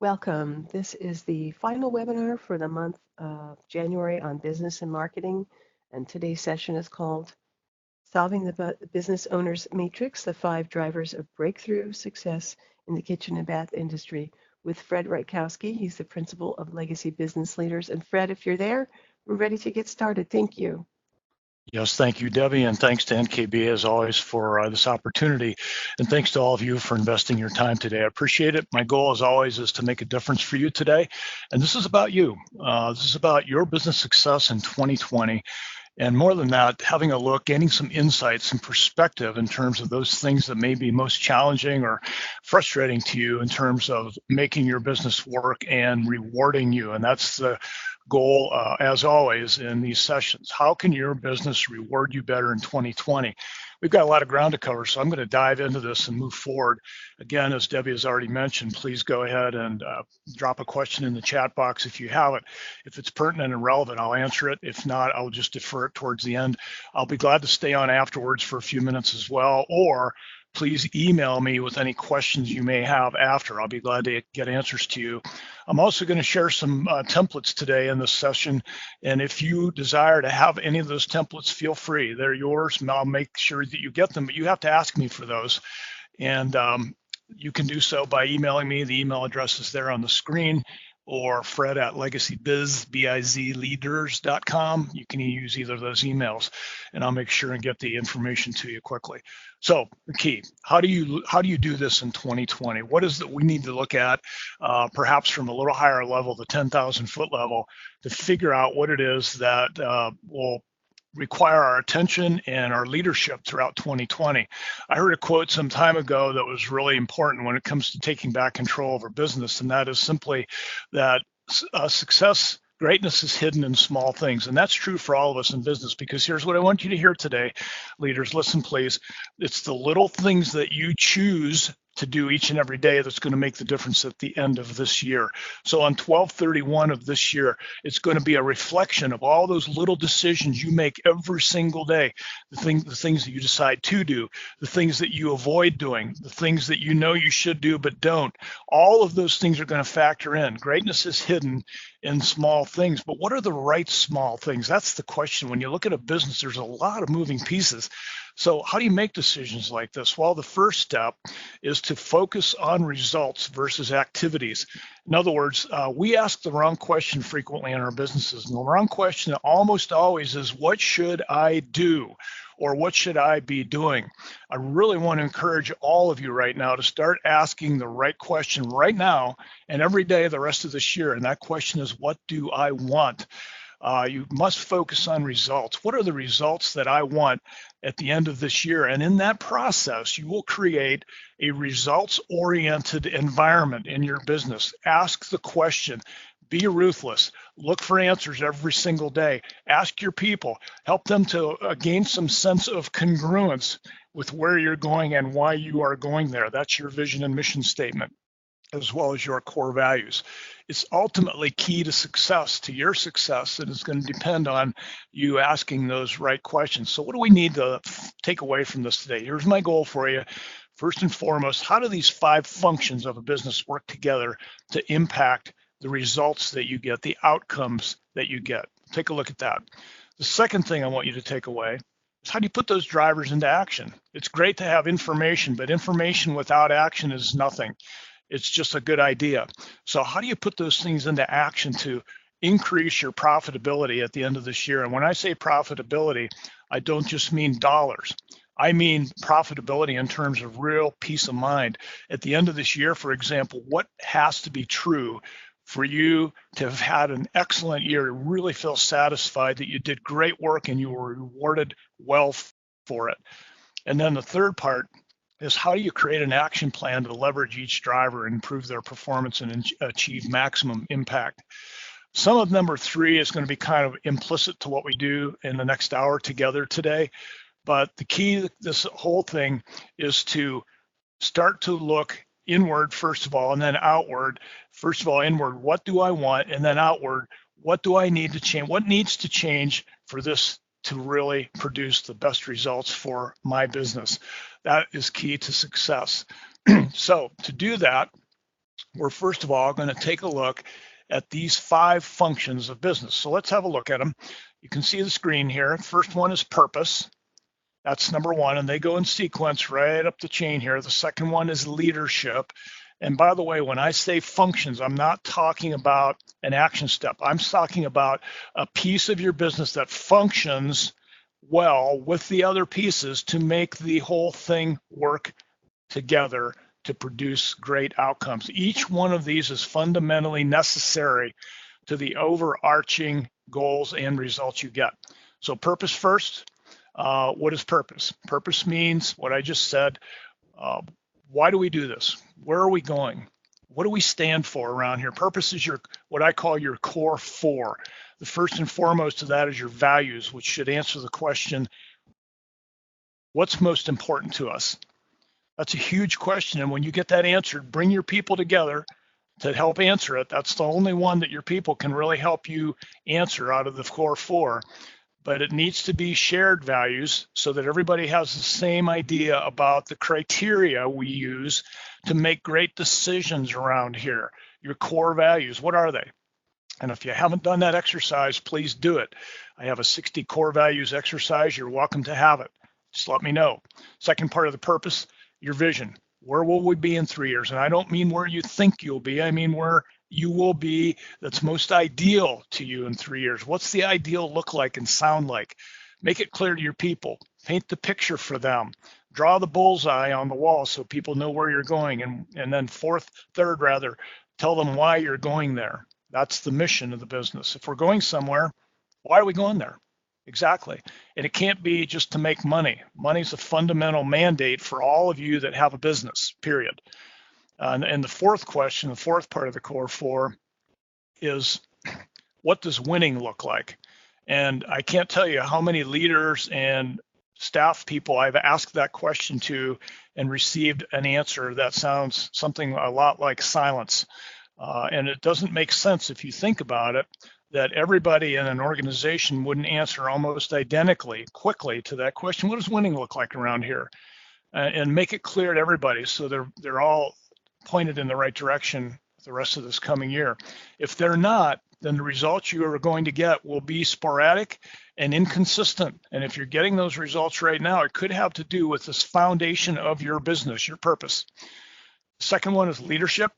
Welcome. This is the final webinar for the month of January on business and marketing. And today's session is called Solving the Business Owner's Matrix, the 5 Drivers of Breakthrough Success in the Kitchen and Bath Industry with Fred Reitkowski. He's the Principal of Legacy Business Leaders. And Fred, if you're there, we're ready to get started. Thank you. Yes, thank you, Debbie, and thanks to NKB as always for this opportunity. And thanks to all of you for investing your time today. I appreciate it. My goal, as always, is to make a difference for you today. And this is about you. This is about your business success in 2020. And more than that, having a look, gaining some insights and perspective in terms of those things that may be most challenging or frustrating to you in terms of making your business work and rewarding you. And that's the goal, as always, in these sessions. How can your business reward you better in 2020? We've got a lot of ground to cover, so I'm going to dive into this and move forward. Again, as Debbie has already mentioned, please go ahead and drop a question in the chat box if you have it. If it's pertinent and relevant, I'll answer it. If not, I'll just defer it towards the end. I'll be glad to stay on afterwards for a few minutes as well, or please email me with any questions you may have after. I'll be glad to get answers to you. I'm also going to share some templates today in this session. And if you desire to have any of those templates, feel free. They're yours, and I'll make sure that you get them, but you have to ask me for those. And you can do so by emailing me. The email address is there on the screen, or Fred at legacybizleaders.com. You can use either of those emails, and I'll make sure and get the information to you quickly. So the key, how do you do this in 2020? What is that we need to look at, perhaps from a little higher level, the 10,000 foot level, to figure out what it is that will require our attention and our leadership throughout 2020. I heard a quote some time ago that was really important when it comes to taking back control of our business, and that is simply that greatness is hidden in small things. And that's true for all of us in business, because here's what I want you to hear today, leaders. Listen, please. It's the little things that you choose to do each and every day that's going to make the difference at the end of this year. So on 12/31 of this year, it's going to be a reflection of all those little decisions you make every single day, the things that you decide to do, the things that you avoid doing, the things that you know you should do but don't. All of those things are going to factor in. Greatness is hidden in small things, but what are the right small things? That's the question. When you look at a business, there's a lot of moving pieces. So how do you make decisions like this? Well, the first step is to focus on results versus activities. In other words, we ask the wrong question frequently in our businesses. And the wrong question almost always is, what should I do? Or what should I be doing? I really want to encourage all of you right now to start asking the right question right now and every day the rest of this year. And that question is, what do I want? You must focus on results. What are the results that I want at the end of this year? And in that process, you will create a results-oriented environment in your business. Ask the question. Be ruthless. Look for answers every single day. Ask your people. Help them to gain some sense of congruence with where you're going and why you are going there. That's your vision and mission statement, as well as your core values. It's ultimately key to success, to your success, and it's going to depend on you asking those right questions. So what do we need to take away from this today? Here's my goal for you. First and foremost, how do these 5 functions of a business work together to impact the results that you get, the outcomes that you get? Take a look at that. The second thing I want you to take away is, how do you put those drivers into action? It's great to have information, but information without action is nothing. It's just a good idea. So how do you put those things into action to increase your profitability at the end of this year? And when I say profitability, I don't just mean dollars. I mean profitability in terms of real peace of mind. At the end of this year, for example, what has to be true for you to have had an excellent year, to really feel satisfied that you did great work and you were rewarded well for it? And then the third part is, how do you create an action plan to leverage each driver and improve their performance and achieve maximum impact? Some of number 3 is going to be kind of implicit to what we do in the next hour together today. But the key to this whole thing is to start to look inward, first of all, and then outward. First of all, inward, what do I want? And then outward, what do I need to change? What needs to change for this to really produce the best results for my business? That is key to success. So to do that, we're first of all going to take a look at these 5 functions of business. So let's have a look at them. You can see the screen here. First one is purpose. That's number 1, and they go in sequence right up the chain here. The second one is leadership. And by the way, when I say functions, I'm not talking about an action step. I'm talking about a piece of your business that functions well with the other pieces to make the whole thing work together to produce great outcomes. Each one of these is fundamentally necessary to the overarching goals and results you get. So purpose first. What is purpose? Purpose means what I just said. Why do we do this? Where are we going? What do we stand for around here? Purpose is what I call your core 4. The first and foremost of that is your values, which should answer the question, what's most important to us? That's a huge question. And when you get that answered, bring your people together to help answer it. That's the only one that your people can really help you answer out of the core 4. But it needs to be shared values so that everybody has the same idea about the criteria we use to make great decisions around here. Your core values, what are they? And if you haven't done that exercise, please do it. I have a 60 core values exercise. You're welcome to have it. Just let me know. Second part of the purpose, your vision. Where will we be in 3 years? And I don't mean where you think you'll be. I mean where you will be that's most ideal to you in 3 years. What's the ideal look like and sound like? Make it clear to your people. Paint the picture for them. Draw the bullseye on the wall so people know where you're going. And then third, tell them why you're going there. That's the mission of the business. If we're going somewhere, why are we going there? Exactly. And it can't be just to make money. Money's a fundamental mandate for all of you that have a business, period. And the fourth question, the fourth part of the core 4 is, what does winning look like? And I can't tell you how many leaders and staff people I've asked that question to and received an answer that sounds something a lot like silence. And it doesn't make sense if you think about it, that everybody in an organization wouldn't answer almost identically, quickly to that question. What does winning look like around here? And make it clear to everybody so they're all pointed in the right direction the rest of this coming year. If they're not, then the results you are going to get will be sporadic and inconsistent. And if you're getting those results right now, it could have to do with this foundation of your business, your purpose. Second one is leadership.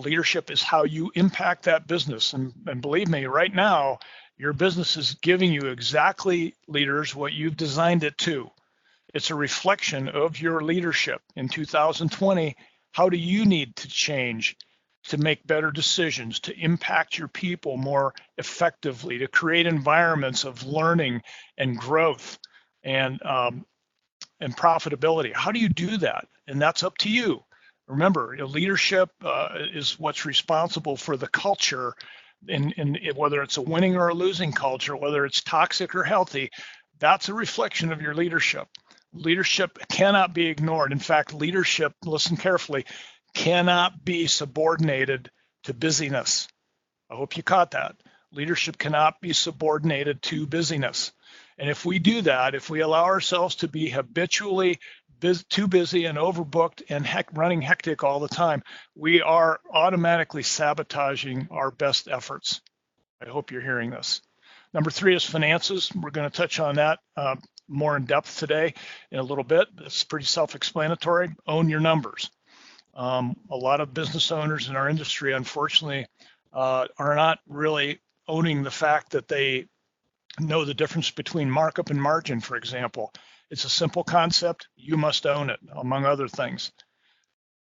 Leadership is how you impact that business. And believe me, right now, your business is giving you exactly, leaders, what you've designed it to. It's a reflection of your leadership. In 2020, how do you need to change to make better decisions, to impact your people more effectively, to create environments of learning and growth and profitability? How do you do that? And that's up to you. Remember, leadership is what's responsible for the culture, in whether it's a winning or a losing culture, whether it's toxic or healthy. That's a reflection of your leadership. Leadership cannot be ignored. In fact, leadership, listen carefully, cannot be subordinated to busyness. I hope you caught that. Leadership cannot be subordinated to busyness. And if we do that, if we allow ourselves to be habitually too busy and overbooked and running hectic all the time, we are automatically sabotaging our best efforts. I hope you're hearing this. Number 3 is finances. We're going to touch on that more in depth today in a little bit. It's pretty self-explanatory. Own your numbers. A lot of business owners in our industry, unfortunately, are not really owning the fact that they know the difference between markup and margin, for example. It's a simple concept. You must own it, among other things.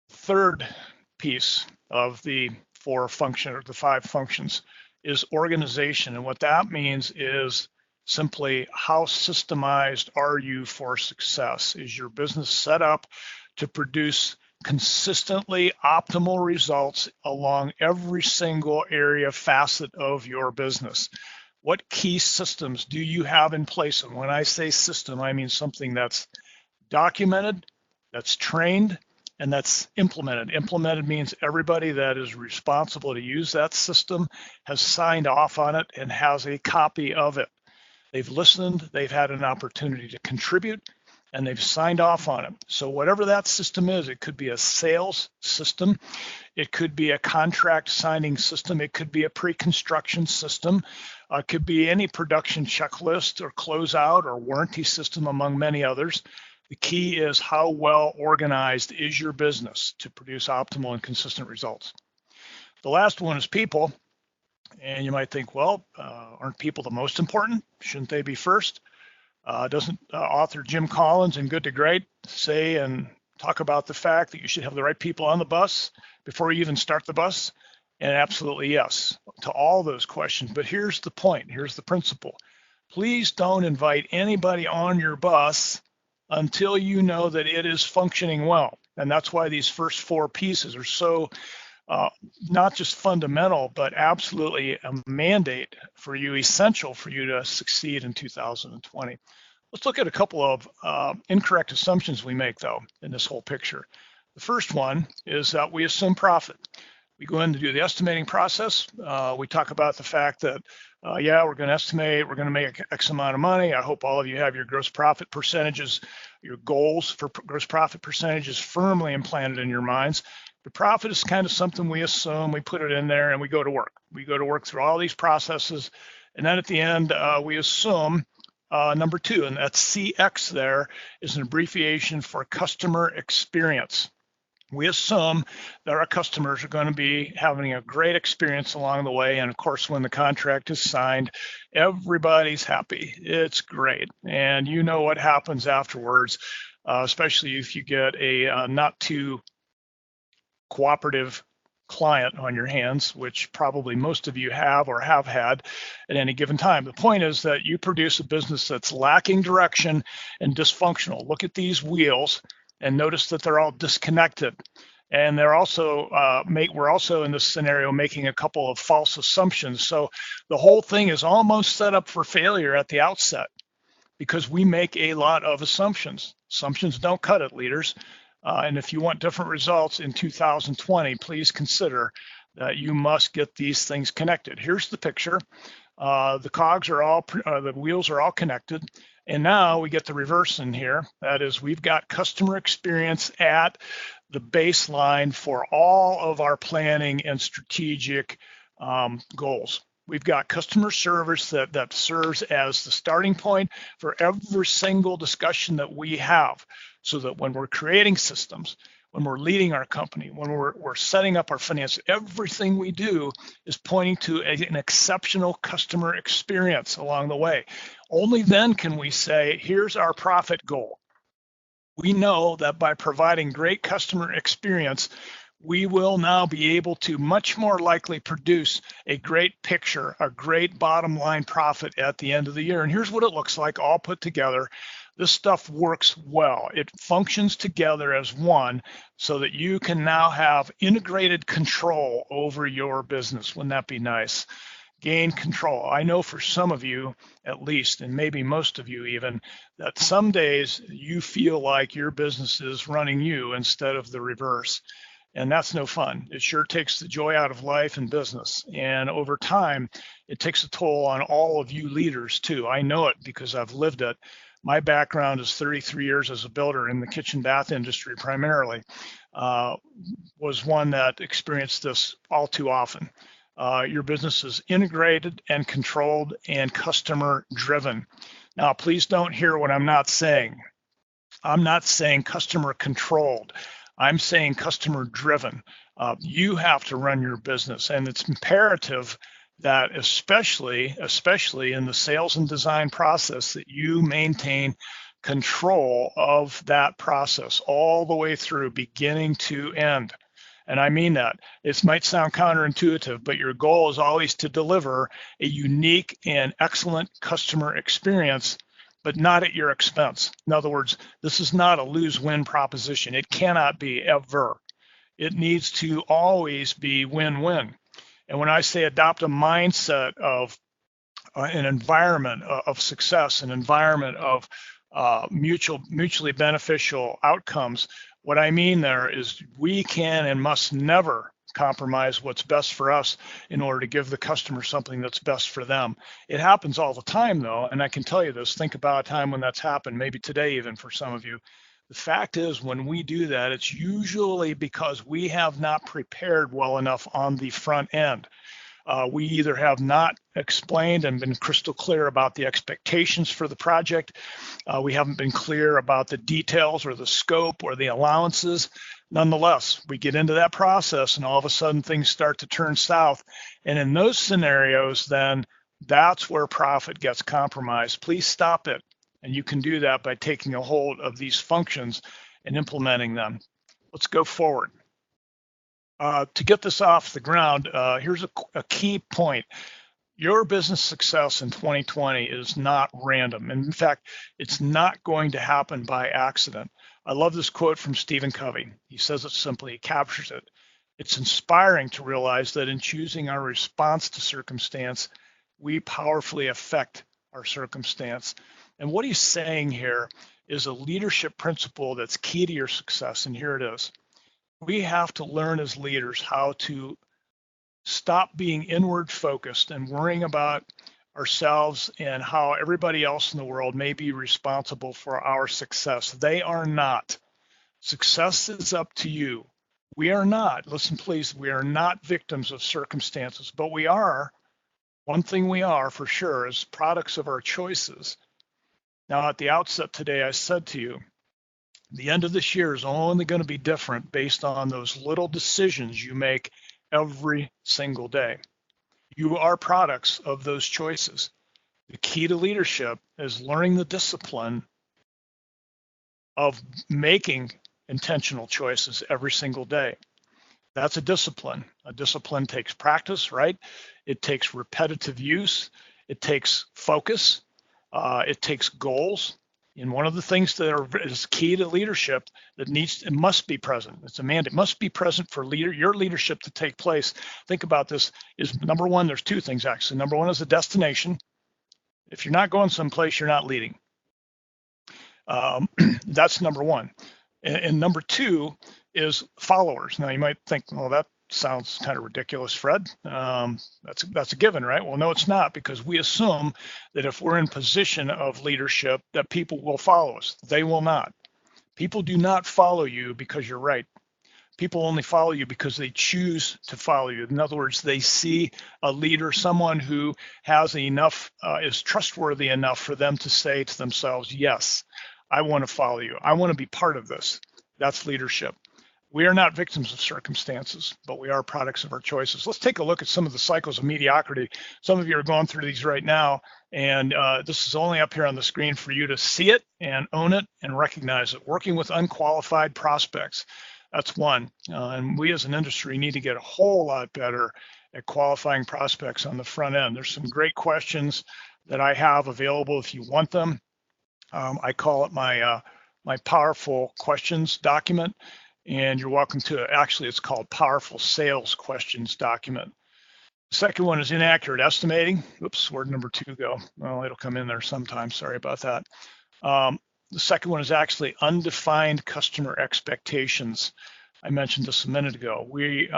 Third piece of the 5 functions is organization. And what that means is simply, how systemized are you for success? Is your business set up to produce consistently optimal results along every single area, facet of your business? What key systems do you have in place? And when I say system, I mean something that's documented, that's trained, and that's implemented. Implemented means everybody that is responsible to use that system has signed off on it and has a copy of it. They've listened, they've had an opportunity to contribute, and they've signed off on it. So whatever that system is, it could be a sales system, it could be a contract signing system, it could be a pre-construction system, it could be any production checklist or closeout or warranty system, among many others. The key is how well organized is your business to produce optimal and consistent results. The last one is people. And you might think, well, aren't people the most important? Shouldn't they be first? Doesn't author Jim Collins in Good to Great say and talk about the fact that you should have the right people on the bus before you even start the bus? And absolutely yes to all those questions. But here's the point, here's the principle. Please don't invite anybody on your bus until you know that it is functioning well. And that's why these first four pieces are so not just fundamental, but absolutely a mandate for you, essential for you to succeed in 2020. Let's look at a couple of incorrect assumptions we make, though, in this whole picture. The first one is that we assume profit. We go in to do the estimating process. We talk about the fact that, yeah, we're going to estimate, we're going to make X amount of money. I hope all of you have your gross profit percentages, your goals for gross profit percentages firmly implanted in your minds. The profit is kind of something we assume, we put it in there, and we go to work. We go to work through all these processes, and then at the end, we assume number two, and that's CX there is an abbreviation for customer experience. We assume that our customers are going to be having a great experience along the way, and of course, when the contract is signed, everybody's happy. It's great, and you know what happens afterwards, especially if you get a not too cooperative client on your hands, which probably most of you have or have had at any given time. The point is that you produce a business that's lacking direction and dysfunctional. Look at these wheels and notice that they're all disconnected. And they're also, we're also in this scenario making a couple of false assumptions. So the whole thing is almost set up for failure at the outset because we make a lot of assumptions. Assumptions don't cut it, leaders. And if you want different results in 2020, please consider that you must get these things connected. Here's the picture. The cogs are all, the wheels are all connected. And now we get the reverse in here. That is, we've got customer experience at the baseline for all of our planning and strategic goals. We've got customer service that serves as the starting point for every single discussion that we have, so that when we're creating systems, when we're leading our company, when we're setting up our finance, everything we do is pointing to an exceptional customer experience along the way. Only then can we say, here's our profit goal. We know that by providing great customer experience, we will now be able to much more likely produce a great picture, a great bottom line profit at the end of the year. And here's what it looks like all put together. This stuff works well. It functions together as one so that you can now have integrated control over your business. Wouldn't that be nice? Gain control. I know for some of you, at least, and maybe most of you even, that some days you feel like your business is running you instead of the reverse. And that's no fun. It sure takes the joy out of life and business. And over time, it takes a toll on all of you leaders too. I know it because I've lived it. My background is 33 years as a builder in the kitchen bath industry primarily, was one that experienced this all too often. Your business is integrated and controlled and customer driven. Now, please don't hear what I'm not saying. I'm not saying customer controlled. I'm saying customer driven. You have to run your business, and it's imperative that especially in the sales and design process, that you maintain control of that process all the way through, beginning to end. And I mean that. It might sound counterintuitive, but your goal is always to deliver a unique and excellent customer experience, but not at your expense. In other words, this is not a lose-win proposition. It cannot be ever. It needs to always be win-win. And when I say adopt a mindset of an environment of success, an environment of mutually beneficial outcomes, what I mean there is we can and must never compromise what's best for us in order to give the customer something that's best for them. It happens all the time though, and I can tell you this, think about a time when that's happened, maybe today even for some of you. The fact is, when we do that, it's usually because we have not prepared well enough on the front end. We either have not explained and been crystal clear about the expectations for the project. We haven't been clear about the details or the scope or the allowances. Nonetheless, we get into that process and all of a sudden things start to turn south. And in those scenarios, then that's where profit gets compromised. Please stop it. And you can do that by taking a hold of these functions and implementing them. Let's go forward. To get this off the ground, here's a key point. Your business success in 2020 is not random. And in fact, it's not going to happen by accident. I love this quote from Stephen Covey. He says it simply, he captures it. It's inspiring to realize that in choosing our response to circumstance, we powerfully affect our circumstance. And what he's saying here is a leadership principle that's key to your success, and here it is. We have to learn as leaders how to stop being inward focused and worrying about ourselves and how everybody else in the world may be responsible for our success. They are not. Success is up to you. We are not, listen please, we are not victims of circumstances, but we are, one thing we are for sure is products of our choices. Now at the outset today, I said to you, the end of this year is only going to be different based on those little decisions you make every single day. You are products of those choices. The key to leadership is learning the discipline of making intentional choices every single day. That's a discipline. A discipline takes practice, right? It takes repetitive use. It takes focus. It takes goals. And one of the things that is key to leadership that it must be present. It's a mandate. It must be present for your leadership to take place. Think about this. Is number one. There's two things actually. Number one is a destination. If you're not going someplace, you're not leading. That's number one. And number two is followers. Now you might think, well, that sounds kind of ridiculous, Fred. That's a given, right? Well, no, it's not, because we assume that if we're in position of leadership, that people will follow us. They will not. People do not follow you because you're right. People only follow you because they choose to follow you. In other words, they see a leader, someone who has enough, is trustworthy enough for them to say to themselves, yes, I want to follow you. I want to be part of this. That's leadership. We are not victims of circumstances, but we are products of our choices. Let's take a look at some of the cycles of mediocrity. Some of you are going through these right now, and this is only up here on the screen for you to see it and own it and recognize it. Working with unqualified prospects, that's one. And we as an industry need to get a whole lot better at qualifying prospects on the front end. There's some great questions that I have available if you want them. I call it my powerful questions document. And you're welcome to, actually it's called Powerful Sales Questions Document. The second one is Inaccurate Estimating. Oops, where'd number two go? Well, it'll come in there sometime, sorry about that. The second one is actually Undefined Customer Expectations. I mentioned this a minute ago. We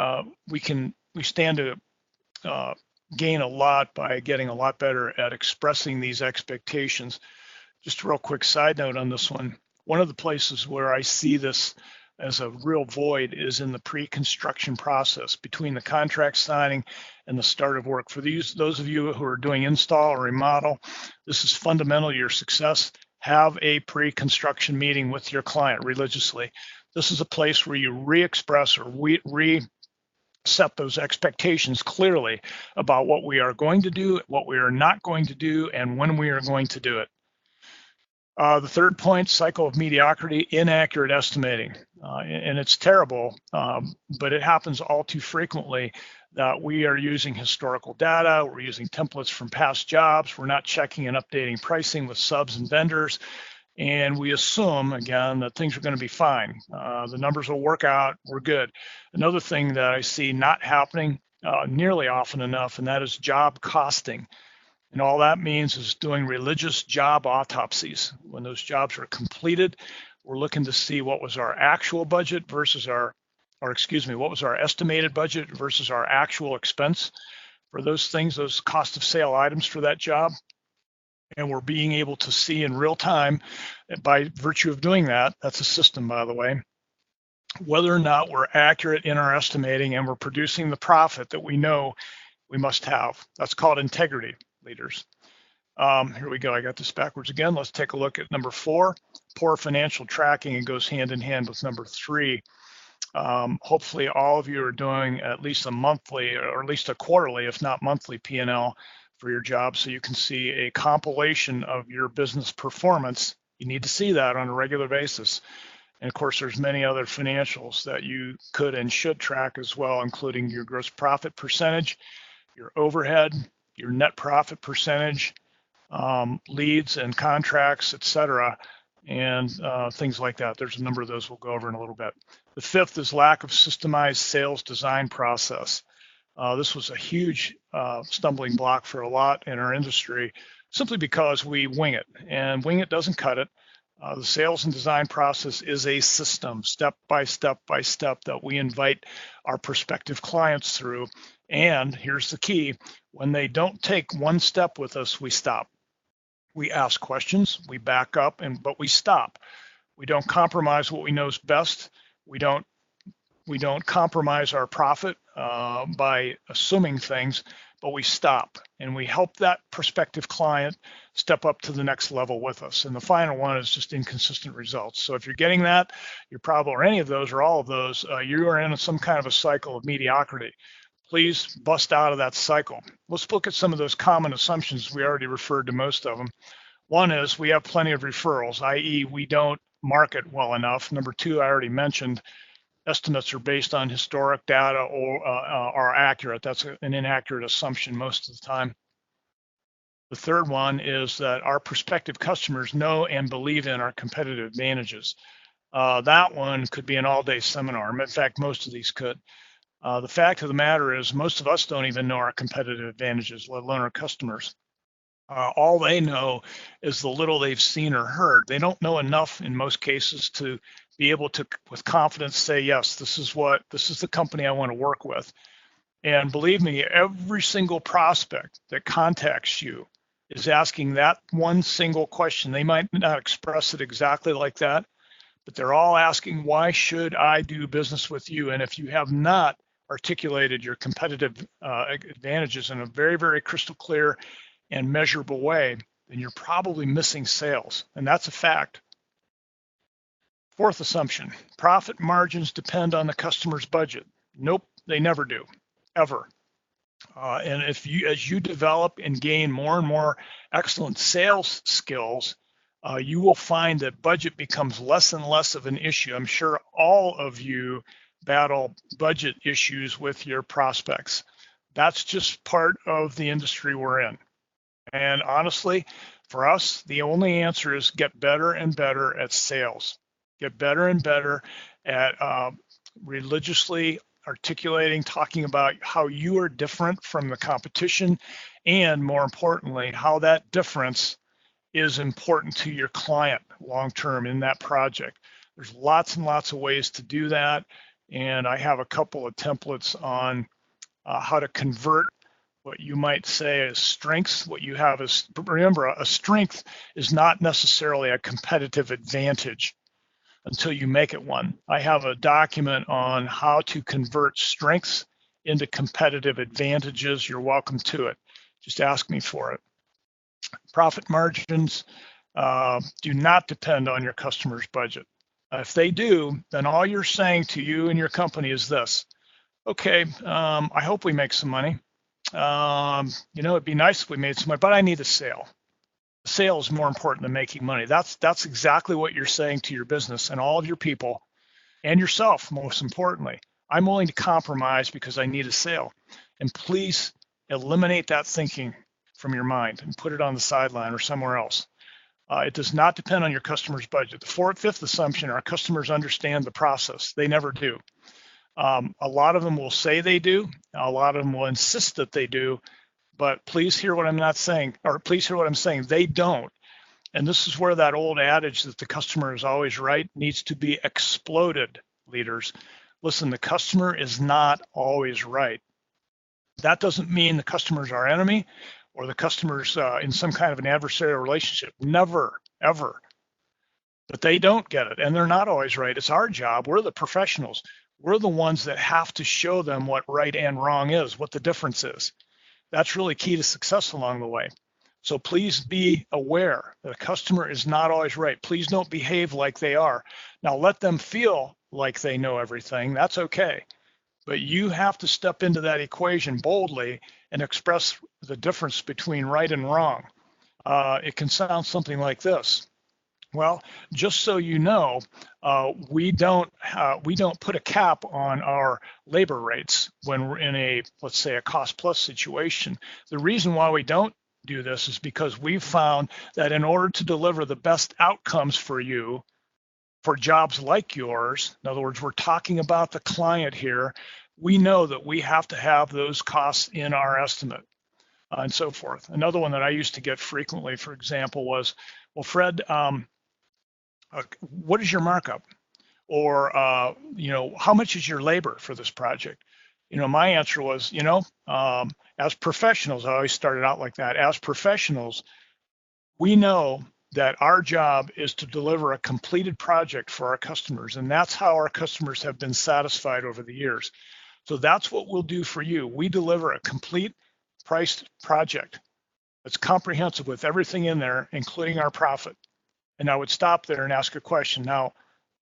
stand to gain a lot by getting a lot better at expressing these expectations. Just a real quick side note on this one. One of the places where I see this as a real void is in the pre-construction process between the contract signing and the start of work. For those of you who are doing install or remodel, this is fundamental to your success. Have a pre-construction meeting with your client religiously. This is a place where you re-express or reset those expectations clearly about what we are going to do, what we are not going to do, and when we are going to do it. The third point, cycle of mediocrity, inaccurate estimating. And it's terrible, but it happens all too frequently that we are using historical data, we're using templates from past jobs, we're not checking and updating pricing with subs and vendors, and we assume, again, that things are going to be fine. The numbers will work out, we're good. Another thing that I see not happening nearly often enough, and that is job costing. And all that means is doing religious job autopsies. When those jobs are completed, we're looking to see what was our actual budget versus our what was our estimated budget versus our actual expense for those things, those cost of sale items for that job. And we're being able to see in real time, by virtue of doing that, that's a system, by the way, whether or not we're accurate in our estimating and we're producing the profit that we know we must have. That's called integrity, leaders. Here we go. I got this backwards again. Let's take a look at number 4, poor financial tracking. It goes hand in hand with number 3. Hopefully all of you are doing at least a monthly or at least a quarterly, if not monthly, P&L for your job, so you can see a compilation of your business performance. You need to see that on a regular basis. And of course, there's many other financials that you could and should track as well, including your gross profit percentage, your overhead, your net profit percentage, leads and contracts, etc., and things like that. There's a number of those we'll go over in a little bit. The 5th is lack of systemized sales design process. This was a huge stumbling block for a lot in our industry, simply because we wing it, and wing it doesn't cut it. The sales and design process is a system, step by step by step, that we invite our prospective clients through. And here's the key: when they don't take one step with us, we stop. We ask questions, we back up, but we stop. We don't compromise what we know is best. We don't compromise our profit by assuming things, but we stop and we help that prospective client step up to the next level with us. And the final one is just inconsistent results. So if you're getting that, you're probably, or any of those or all of those, you are in some kind of a cycle of mediocrity. Please bust out of that cycle. Let's look at some of those common assumptions. We already referred to most of them. One is we have plenty of referrals, i.e. we don't market well enough. Number 2, I already mentioned, estimates are based on historic data or are accurate. That's an inaccurate assumption most of the time. The third one is that our prospective customers know and believe in our competitive advantages. That one could be an all-day seminar. In fact, most of these could. The fact of the matter is most of us don't even know our competitive advantages, let alone our customers. All they know is the little they've seen or heard. They don't know enough in most cases to be able to, with confidence, say, yes, this is the company I want to work with. And believe me, every single prospect that contacts you is asking that one single question. They might not express it exactly like that, but they're all asking, why should I do business with you? And if you have not articulated your competitive advantages in a very, very crystal clear and measurable way, then you're probably missing sales. And that's a fact. 4th assumption, profit margins depend on the customer's budget. Nope, they never do, ever. And as you develop and gain more and more excellent sales skills, you will find that budget becomes less and less of an issue. I'm sure all of you battle budget issues with your prospects. That's just part of the industry we're in. And honestly, for us, the only answer is get better and better at sales. Get better and better at religiously articulating, talking about how you are different from the competition, and more importantly, how that difference is important to your client long-term in that project. There's lots and lots of ways to do that, and I have a couple of templates on how to convert what you might say as strengths. What you have is, remember, a strength is not necessarily a competitive advantage until you make it one. I have a document on how to convert strengths into competitive advantages. You're welcome to it. Just ask me for it. Profit margins do not depend on your customer's budget. If they do, then all you're saying to you and your company is this: okay, I hope we make some money. It'd be nice if we made some money, but I need a sale. The sale is more important than making money. That's exactly what you're saying to your business and all of your people and yourself, most importantly. I'm willing to compromise because I need a sale. And please eliminate that thinking from your mind and put it on the sideline or somewhere else. It does not depend on your customer's budget. The 5th assumption, our customers understand the process. They never do. A lot of them will say they do. A lot of them will insist that they do. But please hear what I'm not saying, or please hear what I'm saying. They don't. And this is where that old adage that the customer is always right needs to be exploded, leaders. Listen, the customer is not always right. That doesn't mean the customer's our enemy or the customer's in some kind of an adversarial relationship. Never, ever. But they don't get it, and they're not always right. It's our job. We're the professionals. We're the ones that have to show them what right and wrong is, what the difference is. That's really key to success along the way. So please be aware that a customer is not always right. Please don't behave like they are. Now let them feel like they know everything. That's okay. But you have to step into that equation boldly and express the difference between right and wrong. It can sound something like this. Well, just so you know, we don't put a cap on our labor rates when we're in a, let's say, a cost plus situation. The reason why we don't do this is because we've found that in order to deliver the best outcomes for you, for jobs like yours, in other words, we're talking about the client here, we know that we have to have those costs in our estimate and so forth. Another one that I used to get frequently, for example, was, well, Fred, what is your markup? Or, how much is your labor for this project? My answer was, as professionals, I always started out like that. As professionals, we know that our job is to deliver a completed project for our customers, and that's how our customers have been satisfied over the years. So that's what we'll do for you. We deliver a complete priced project that's comprehensive with everything in there, including our profit. And I would stop there and ask a question. Now,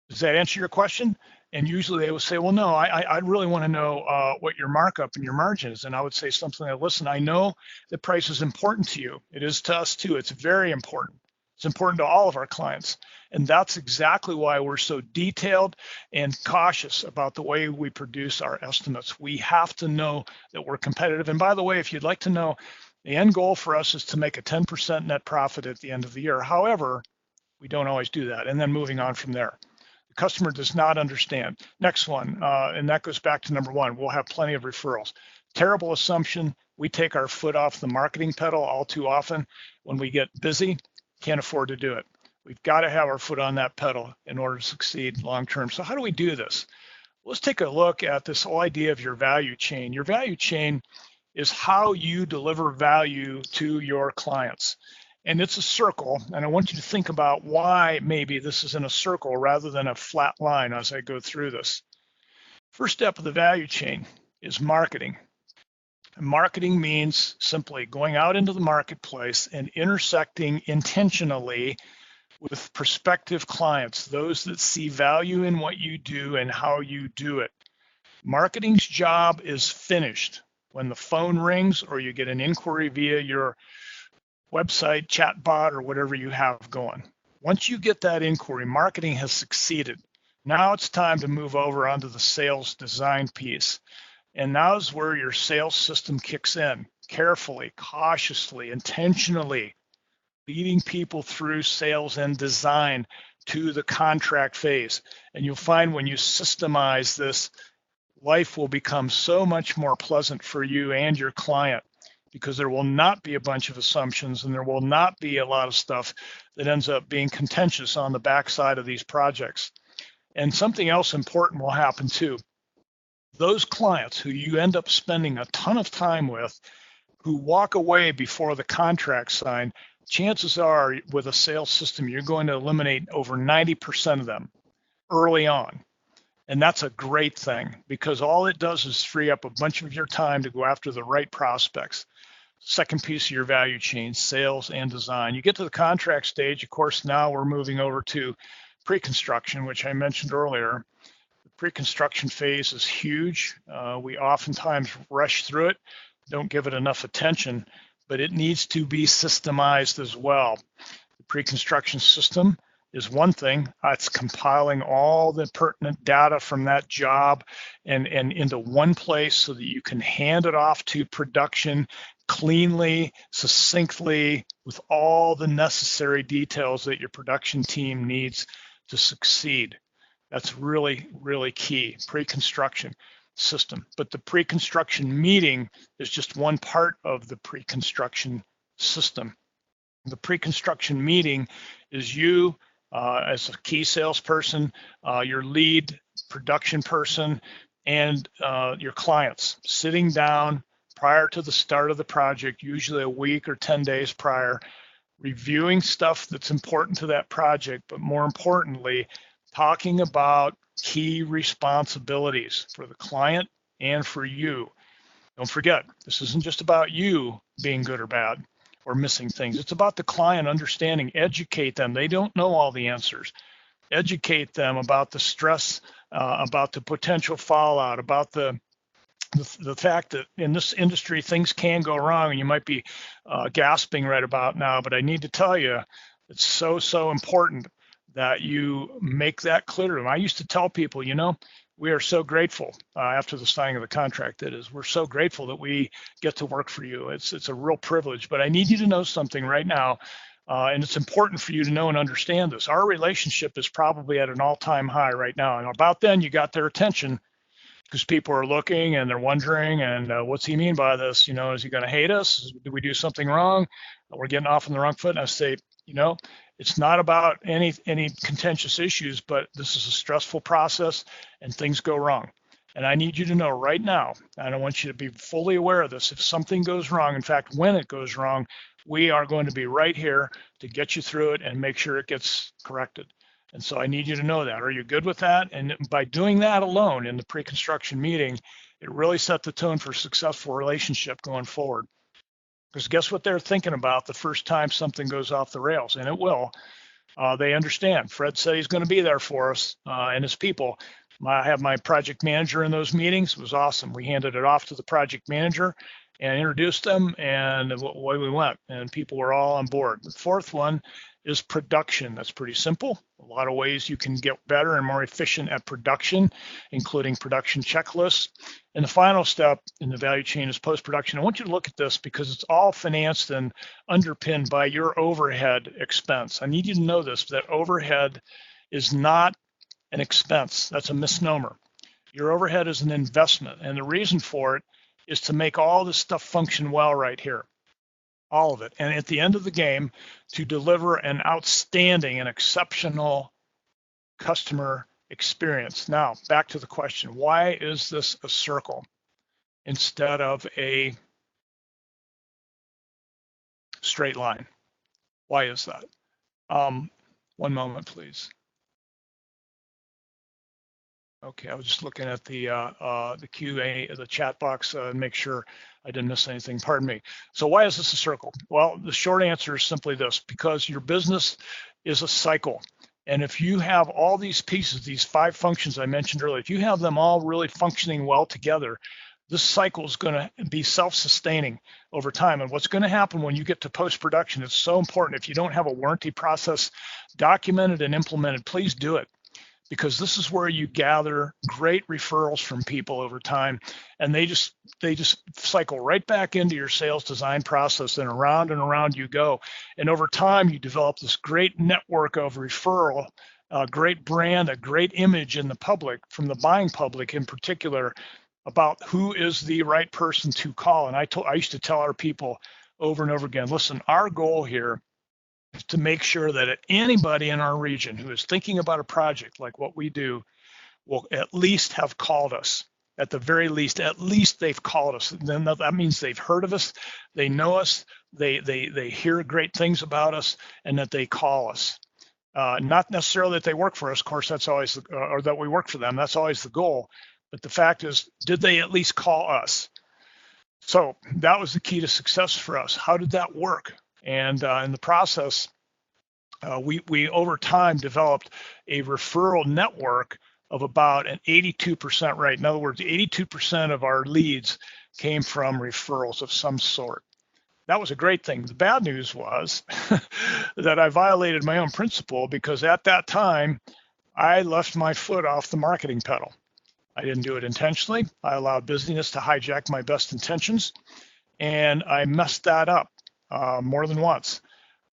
does that answer your question? And usually they would say, well, no, I really want to know what your markup and your margin is. And I would say something like, listen, I know that price is important to you. It is to us too. It's very important. It's important to all of our clients. And that's exactly why we're so detailed and cautious about the way we produce our estimates. We have to know that we're competitive. And by the way, if you'd like to know, the end goal for us is to make a 10% net profit at the end of the year. However, we don't always do that. And then moving on from there. The customer does not understand. Next one, and that goes back to number one, we'll have plenty of referrals. Terrible assumption. We take our foot off the marketing pedal all too often when we get busy, can't afford to do it. We've got to have our foot on that pedal in order to succeed long term. So how do we do this? Let's take a look at this whole idea of your value chain. Your value chain is how you deliver value to your clients. And it's a circle, and I want you to think about why maybe this is in a circle rather than a flat line as I go through this. First step of the value chain is marketing. And marketing means simply going out into the marketplace and intersecting intentionally with prospective clients, those that see value in what you do and how you do it. Marketing's job is finished when the phone rings or you get an inquiry via your website, chatbot, or whatever you have going. Once you get that inquiry, marketing has succeeded. Now it's time to move over onto the sales design piece. And now is where your sales system kicks in, carefully, cautiously, intentionally, leading people through sales and design to the contract phase. And you'll find when you systemize this, life will become so much more pleasant for you and your client, because there will not be a bunch of assumptions and there will not be a lot of stuff that ends up being contentious on the backside of these projects. And something else important will happen too. Those clients who you end up spending a ton of time with, who walk away before the contract sign, chances are with a sales system, you're going to eliminate over 90% of them early on. And that's a great thing, because all it does is free up a bunch of your time to go after the right prospects. Second piece of your value chain, sales and design. You get to the contract stage, of course, now we're moving over to pre-construction, which I mentioned earlier. The pre-construction phase is huge. We oftentimes rush through it, don't give it enough attention, but it needs to be systemized as well. The pre-construction system is one thing. It's compiling all the pertinent data from that job and into one place so that you can hand it off to production cleanly, succinctly, with all the necessary details that your production team needs to succeed. That's really, really key, pre-construction system. But the pre-construction meeting is just one part of the pre-construction system. The pre-construction meeting is you as a key salesperson, your lead production person, and your clients sitting down prior to the start of the project, usually a week or 10 days prior, reviewing stuff that's important to that project, but more importantly, talking about key responsibilities for the client and for you. Don't forget, this isn't just about you being good or bad or missing things. It's about the client understanding, educate them. They don't know all the answers. Educate them about the stress, about the potential fallout, about the fact that in this industry things can go wrong, and you might be gasping right about now, but I need to tell you, it's so important that you make that clear to them. I used to tell people, we are so grateful after the signing of the contract, that is, we're so grateful that we get to work for you. It's a real privilege, but I need you to know something right now, and it's important for you to know and understand this. Our relationship is probably at an all-time high right now, and about then you got their attention, because people are looking and they're wondering, and what's he mean by this? Is he going to hate us? Did we do something wrong? We're getting off on the wrong foot. And I say, it's not about any contentious issues, but this is a stressful process and things go wrong. And I need you to know right now, and I want you to be fully aware of this. If something goes wrong, in fact, when it goes wrong, we are going to be right here to get you through it and make sure it gets corrected. And so I need you to know that. Are you good with that? And by doing that alone in the pre-construction meeting, it really set the tone for a successful relationship going forward. Because guess what they're thinking about the first time something goes off the rails, and it will. They understand. Fred said he's going to be there for us and his people. I have my project manager in those meetings. It was awesome. We handed it off to the project manager and introduced them, and away we went, and people were all on board. The fourth one is production. That's pretty simple. A lot of ways you can get better and more efficient at production, including production checklists. And the final step in the value chain is post-production. I want you to look at this because it's all financed and underpinned by your overhead expense. I need you to know this, that overhead is not an expense. That's a misnomer. Your overhead is an investment, and the reason for it is to make all this stuff function well right here. All of it. And at the end of the game, to deliver an outstanding and exceptional customer experience. Now, back to the question, why is this a circle instead of a straight line? Why is that? One moment, please. Okay, I was just looking at the QA, the chat box, and make sure I didn't miss anything. Pardon me. So why is this a circle? Well, the short answer is simply this: because your business is a cycle. And if you have all these pieces, these 5 functions I mentioned earlier, if you have them all really functioning well together, this cycle is going to be self-sustaining over time. And what's going to happen when you get to post-production, it's so important. If you don't have a warranty process documented and implemented, please do it. Because this is where you gather great referrals from people over time, and they just cycle right back into your sales design process, and around you go. And over time, you develop this great network of referral, a great brand, a great image in the public, from the buying public in particular, about who is the right person to call. And I used to tell our people over and over again, listen, our goal here to make sure that anybody in our region who is thinking about a project like what we do will at least have called us. At the very least, at least they've called us. Then that means they've heard of us, they know us, they hear great things about us, and that they call us. Not necessarily that they work for us, of course, that's always, or that we work for them, that's always the goal. But the fact is, did they at least call us? So that was the key to success for us. How did that work? And in the process, we over time developed a referral network of about an 82% rate. In other words, 82% of our leads came from referrals of some sort. That was a great thing. The bad news was that I violated my own principle, because at that time, I left my foot off the marketing pedal. I didn't do it intentionally. I allowed busyness to hijack my best intentions, and I messed that up. More than once.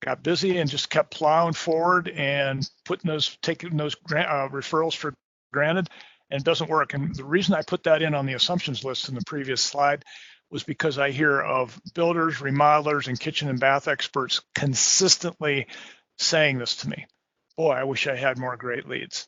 Got busy and just kept plowing forward and taking those referrals for granted, and it doesn't work. And the reason I put that in on the assumptions list in the previous slide was because I hear of builders, remodelers, and kitchen and bath experts consistently saying this to me. Boy, I wish I had more great leads.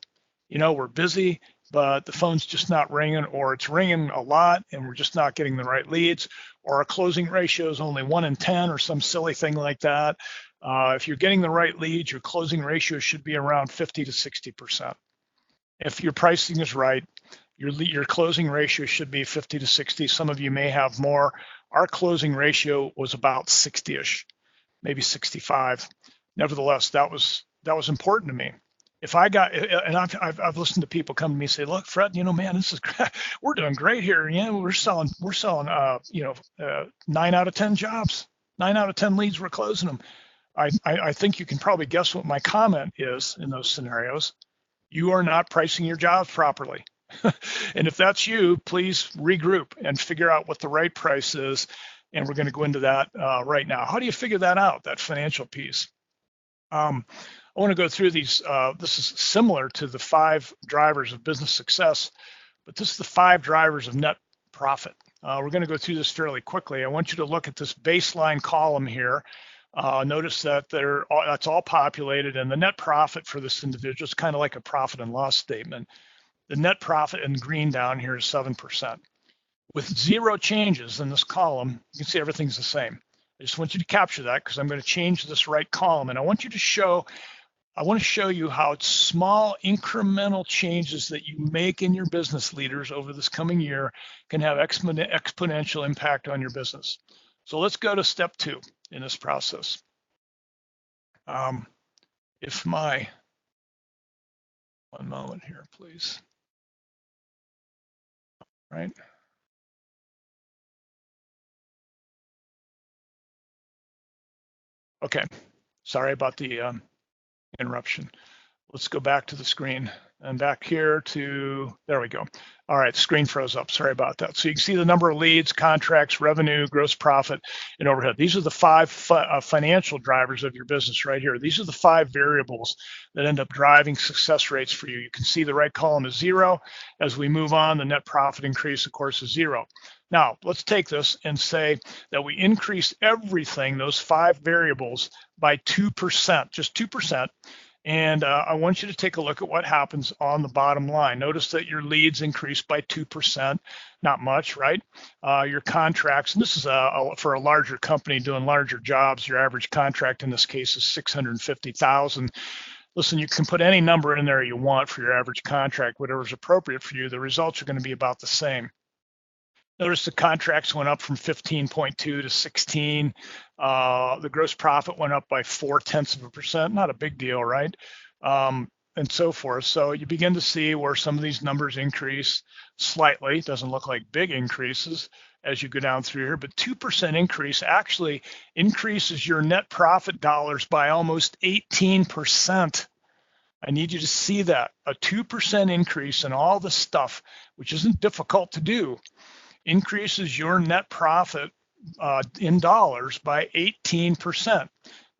We're busy, but the phone's just not ringing, or it's ringing a lot and we're just not getting the right leads, or our closing ratio is only 1 in 10 or some silly thing like that. If you're getting the right leads, your closing ratio should be around 50 to 60%. If your pricing is right, your closing ratio should be 50 to 60. Some of you may have more. Our closing ratio was about 60-ish, maybe 65. Nevertheless, that was important to me. If I got, and I've listened to people come to me and say, look, Fred, man, this is great. We're doing great here. We're selling 9 out of 10 jobs, 9 out of 10 leads, we're closing them. I think you can probably guess what my comment is in those scenarios. You are not pricing your jobs properly. And if that's you, please regroup and figure out what the right price is. And we're going to go into that right now. How do you figure that out, that financial piece? I want to go through these. This is similar to the 5 drivers of business success, but this is the 5 drivers of net profit. We're going to go through this fairly quickly. I want you to look at this baseline column here. Notice that that's all populated, and the net profit for this individual is kind of like a profit and loss statement. The net profit in green down here is 7%. With 0 changes in this column, you can see everything's the same. I just want you to capture that because I'm going to change this right column, and I want to show you how small incremental changes that you make in your business leaders over this coming year can have exponential impact on your business. So let's go to step 2 in this process. One moment here, please. Right. Okay, sorry about the interruption. Let's go back to the screen and back here to, there we go. All right, screen froze up, sorry about that. So you can see the number of leads, contracts, revenue, gross profit, and overhead. These are the 5 financial drivers of your business right here. These are the 5 variables that end up driving success rates for you. You can see the right column is 0. As we move on, the net profit increase, of course, is 0. Now, let's take this and say that we increase everything, those 5 variables, by 2%, just 2%. And I want you to take a look at what happens on the bottom line. Notice that your leads increased by 2%, not much, right? Your contracts, and this is for a larger company doing larger jobs, your average contract in this case is $650,000. Listen, you can put any number in there you want for your average contract, whatever's appropriate for you. The results are going to be about the same. Notice the contracts went up from 15.2 to 16. The gross profit went up by 0.4%. Not a big deal, right? And so forth. So you begin to see where some of these numbers increase slightly. It doesn't look like big increases as you go down through here, but 2% increase actually increases your net profit dollars by almost 18%. I need you to see that. A 2% increase in all the stuff, which isn't difficult to do, increases your net profit in dollars by 18%.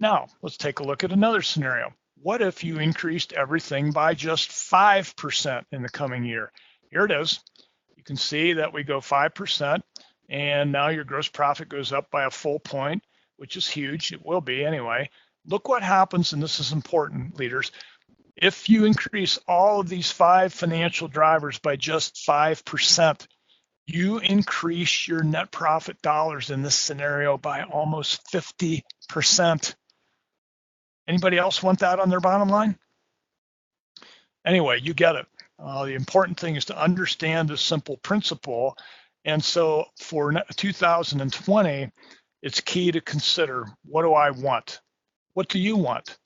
Now, let's take a look at another scenario. What if you increased everything by just 5% in the coming year? Here it is. You can see that we go 5%, and now your gross profit goes up by a full point, which is huge. It will be anyway. Look what happens, and this is important, leaders. If you increase all of these 5 financial drivers by just 5%, you increase your net profit dollars in this scenario by almost 50%. Anybody else want that on their bottom line? Anyway, you get it. The important thing is to understand this simple principle. And so for 2020, it's key to consider, what do I want? What do you want?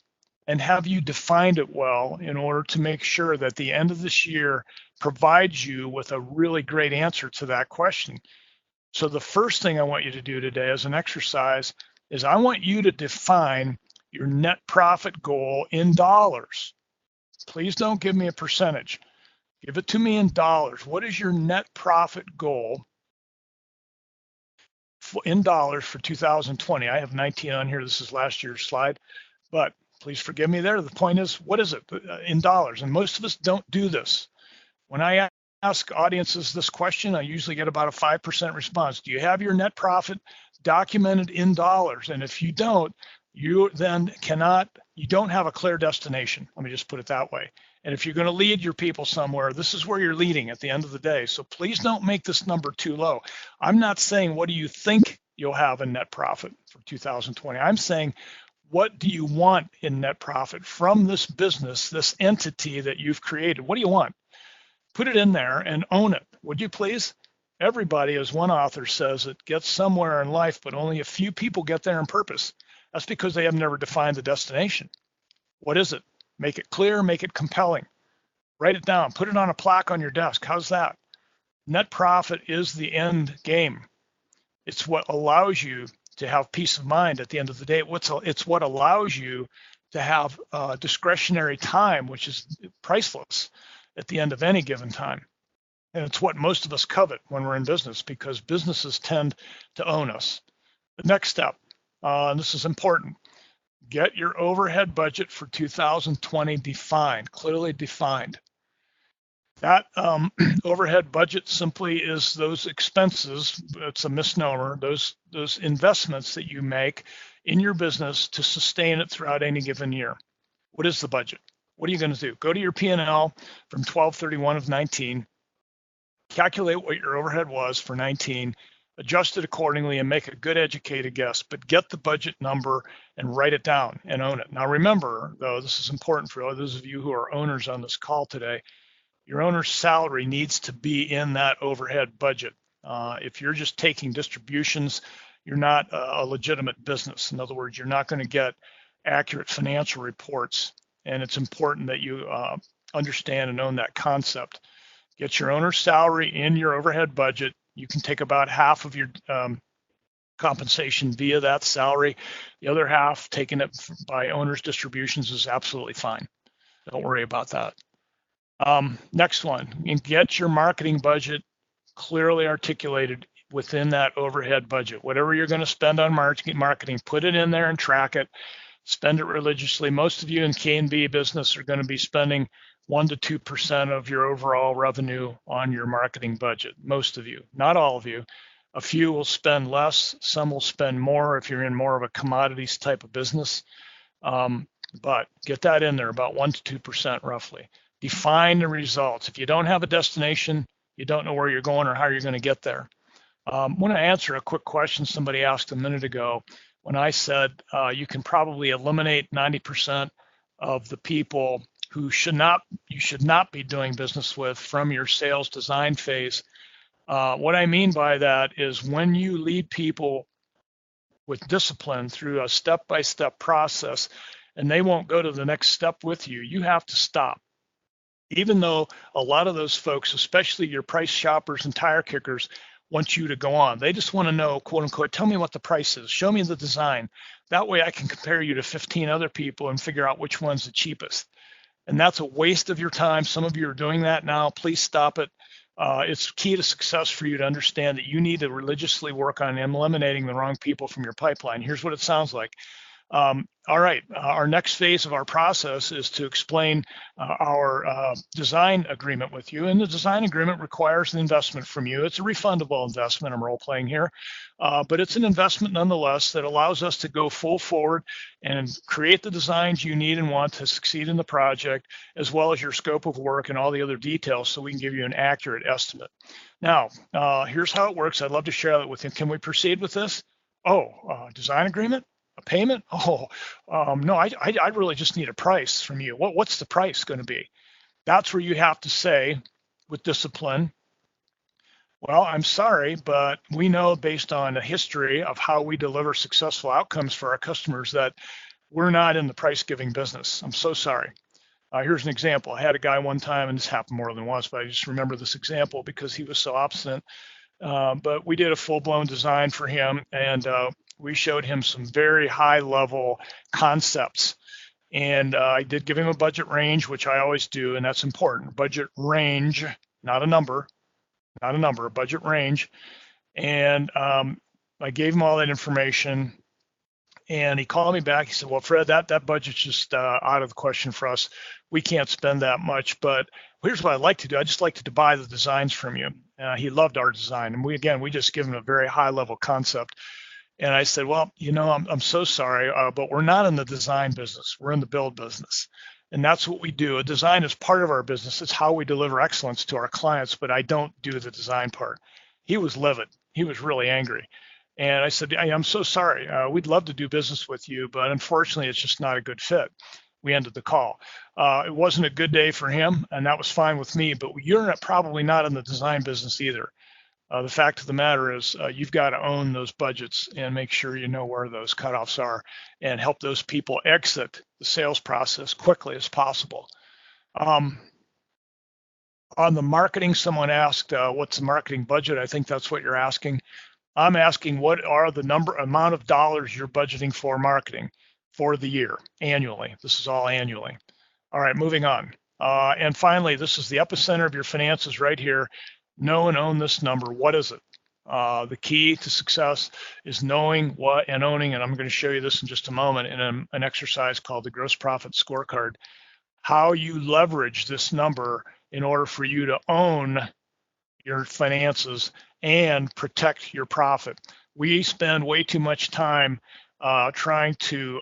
And have you defined it well in order to make sure that the end of this year provides you with a really great answer to that question? So the first thing I want you to do today as an exercise is I want you to define your net profit goal in dollars. Please don't give me a percentage. Give it to me in dollars. What is your net profit goal in dollars for 2020? I have 19 on here. This is last year's slide, but please forgive me there. The point is, what is it in dollars? And most of us don't do this. When I ask audiences this question, I usually get about a 5% response. Do you have your net profit documented in dollars? And if you don't, you don't have a clear destination. Let me just put it that way. And if you're going to lead your people somewhere, this is where you're leading at the end of the day. So please don't make this number too low. I'm not saying what do you think you'll have in net profit for 2020. I'm saying what do you want in net profit from this business, this entity that you've created? What do you want? Put it in there and own it, would you please? Everybody, as one author says, it gets somewhere in life, but only a few people get there on purpose. That's because they have never defined the destination. What is it? Make it clear, make it compelling. Write it down, put it on a plaque on your desk. How's that? Net profit is the end game. It's what allows you to have peace of mind at the end of the day. It's what allows you to have discretionary time, which is priceless at the end of any given time. And it's what most of us covet when we're in business, because businesses tend to own us. The next step, and this is important, get your overhead budget for 2020 defined, clearly defined. That overhead budget simply is those expenses, it's a misnomer, those investments that you make in your business to sustain it throughout any given year. What is the budget? What are you going to do? Go to your P&L from 12/31 of 19, calculate what your overhead was for 19, adjust it accordingly, and make a good educated guess, but get the budget number and write it down and own it. Now remember, though, this is important for those of you who are owners on this call today, your owner's salary needs to be in that overhead budget. If you're just taking distributions, you're not a legitimate business. In other words, you're not going to get accurate financial reports, and it's important that you understand and own that concept. Get your owner's salary in your overhead budget. You can take about half of your compensation via that salary. The other half, taking it by owner's distributions, is absolutely fine. Don't worry about that. Next one, and get your marketing budget clearly articulated within that overhead budget. Whatever you're going to spend on marketing, put it in there and track it. Spend it religiously. Most of you in K&B business are going to be spending 1 to 2% of your overall revenue on your marketing budget. Most of you, not all of you. A few will spend less, some will spend more if you're in more of a commodities type of business. But get that in there, about 1 to 2% roughly. Define the results. If you don't have a destination, you don't know where you're going or how you're going to get there. I want to answer a quick question somebody asked a minute ago when I said you can probably eliminate 90% of the people who you should not be doing business with from your sales design phase. What I mean by that is when you lead people with discipline through a step-by-step process and they won't go to the next step with you, you have to stop. Even though a lot of those folks, especially your price shoppers and tire kickers, want you to go on. They just want to know, quote unquote, tell me what the price is, show me the design. That way I can compare you to 15 other people and figure out which one's the cheapest. And that's a waste of your time. Some of you are doing that now. Please stop it. It's key to success for you to understand that you need to religiously work on eliminating the wrong people from your pipeline. Here's what it sounds like. All right, our next phase of our process is to explain our design agreement with you. And the design agreement requires an investment from you. It's a refundable investment. I'm role playing here, but it's an investment nonetheless that allows us to go full forward and create the designs you need and want to succeed in the project, as well as your scope of work and all the other details so we can give you an accurate estimate. Now, here's how it works. I'd love to share that with you. Can we proceed with this? Design agreement? A payment? No, I really just need a price from you. What's the price going to be? That's where you have to say with discipline, well, I'm sorry, but we know based on a history of how we deliver successful outcomes for our customers that we're not in the price giving business. I'm so sorry. Here's an example. I had a guy one time, and this happened more than once, but I just remember this example because he was so obstinate. But we did a full-blown design for him, and we showed him some very high-level concepts. And I did give him a budget range, which I always do, and that's important. Budget range, not a number, a budget range. And I gave him all that information. And he called me back. He said, well, Fred, that budget's just out of the question for us. We can't spend that much, but here's what I'd like to do. I'd just like to buy the designs from you. He loved our design. And we just give him a very high level concept. And I said, well, I'm so sorry, but we're not in the design business. We're in the build business. And that's what we do. A design is part of our business. It's how we deliver excellence to our clients, but I don't do the design part. He was livid. He was really angry. And I said, I'm so sorry. We'd love to do business with you, but unfortunately, it's just not a good fit. We ended the call. It wasn't a good day for him, and that was fine with me, but you're probably not in the design business either. The fact of the matter is you've got to own those budgets and make sure you know where those cutoffs are and help those people exit the sales process quickly as possible. On the marketing, someone asked, what's the marketing budget? I think that's what you're asking. I'm asking what are the amount of dollars you're budgeting for marketing for the year annually. This is all annually. All right, moving on. And finally, this is the epicenter of your finances right here. Know and own this number. What is it? The key to success is knowing what and owning, and I'm going to show you this in just a moment in an exercise called the gross profit scorecard, how you leverage this number in order for you to own your finances and protect your profit. We spend way too much time trying to